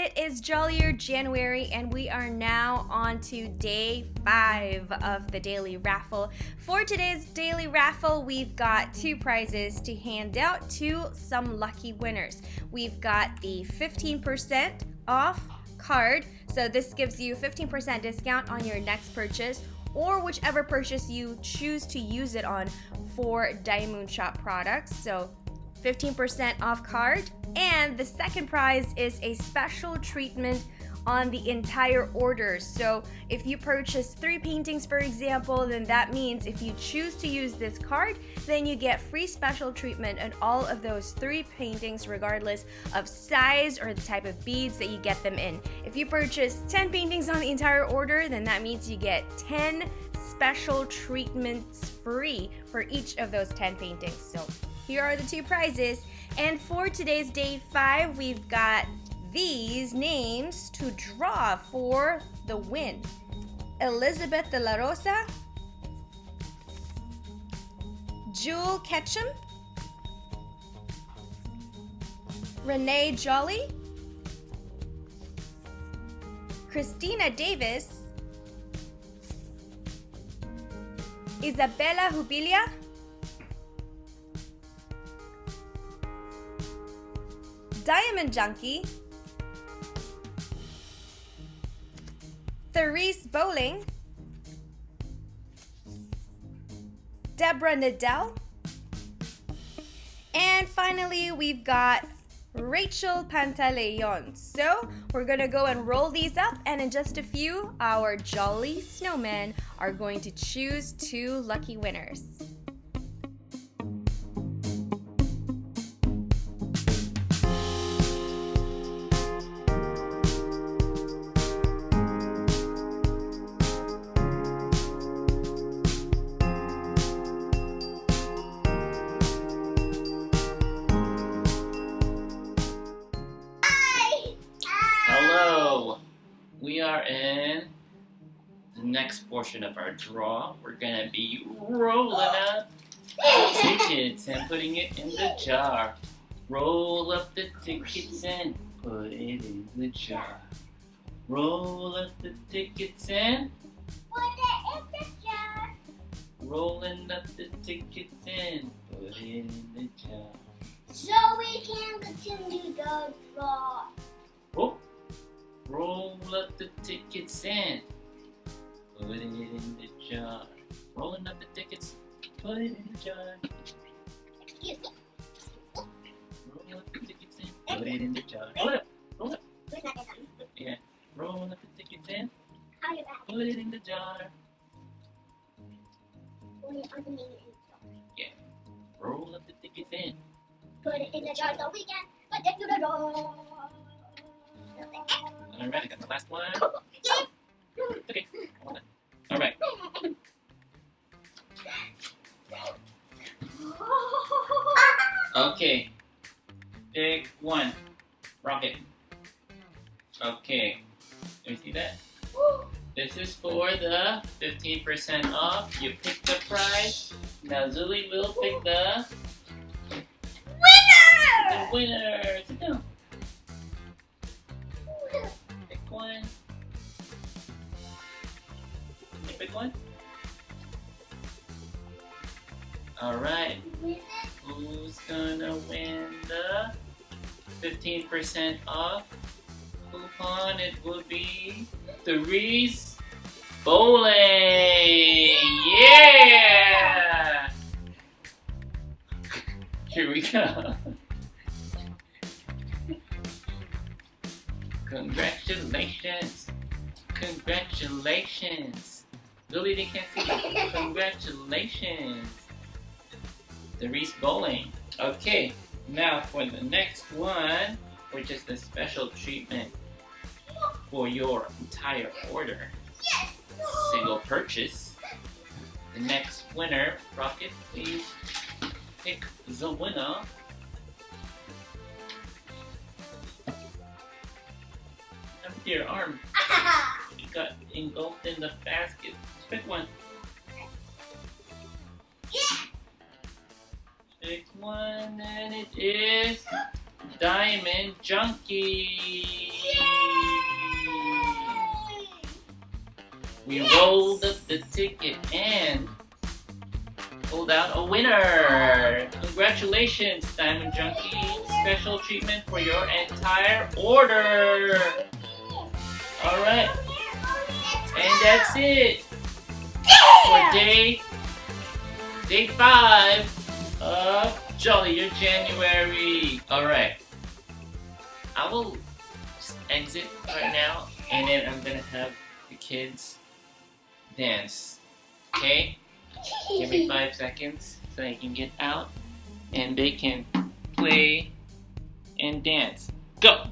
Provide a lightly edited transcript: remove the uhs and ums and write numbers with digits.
It is Jollier January, and we are now on to day 5 of the daily raffle. For today's daily raffle, we've got 2 prizes to hand out to some lucky winners. We've got the 15% off card, so this gives you 15% discount on your next purchase or whichever purchase you choose to use it on for DIYmoon shop products. So 15% off card, and the second prize is a special treatment on the entire order. So if you purchase 3 paintings, for example, then that means if you choose to use this card, then you get free special treatment on all of those 3 paintings, regardless of size or the type of beads that you get them in. If you purchase 10 paintings on the entire order, then that means you get 10 special treatments free for each of those 10 paintings. So here are the 2 prizes. And for today's day 5, we've got these names to draw for the win. Elizabeth de la Rosa, Jewel Ketchum, Renee Jolly, Christina Davis, Isabella Jubilia, Diamond Junkie, Therese Bowling, Deborah Nadell, and finally we've got Rachel Pantaleon. So we're gonna go and roll these up, and in just a few, our jolly snowmen are going to choose 2 lucky winners. Hello! We are in the next portion of our draw. We're gonna be rolling up tickets and putting it in the jar. Roll up the tickets and put it in the jar. Roll up the tickets and put it in the jar. rolling up the tickets and put it in the jar. So we can continue the draw. Oh. Roll up the tickets and put it in the jar. Rolling up the tickets, put it in the jar. Excuse me. Roll up the tickets and put it in the jar. Roll it up, roll it up. Where's that done? Yeah. Roll up the tickets and How do that? put it in the jar. Put it on the main end. Yeah. Roll up the tickets and Put it in the jar so we can put it through the door. alright, got the last one. Okay. Alright. Okay. Pick one. Rocket. Okay. Let me see that. This is for the 15% off. You pick the prize. Now Zuli will pick the winner. Sit down. Pick one. You pick one? Alright. Who's gonna win the 15% off coupon? It will be Therese Bowling! Yeah! Here we go. Congratulations! Congratulations! Lily, they can't see you. Congratulations! Therese Bowling. Okay, now for the next one, which is the special treatment for your entire order. Yes! Single purchase. The next winner, Rocket, please pick the winner. Empty your arm. You got engulfed in the basket. Just pick one. Yeah! Pick one, and it is Diamond Junkie. Yay! We rolled up the ticket and pulled out a winner. Congratulations, Diamond Junkie. Special treatment for your entire order. Alright. And that's it for day 5 of Jollier January. Alright. I will just exit right now and then I'm gonna have the kids dance. Okay? Give me 5 seconds so I can get out and they can play and dance. Go!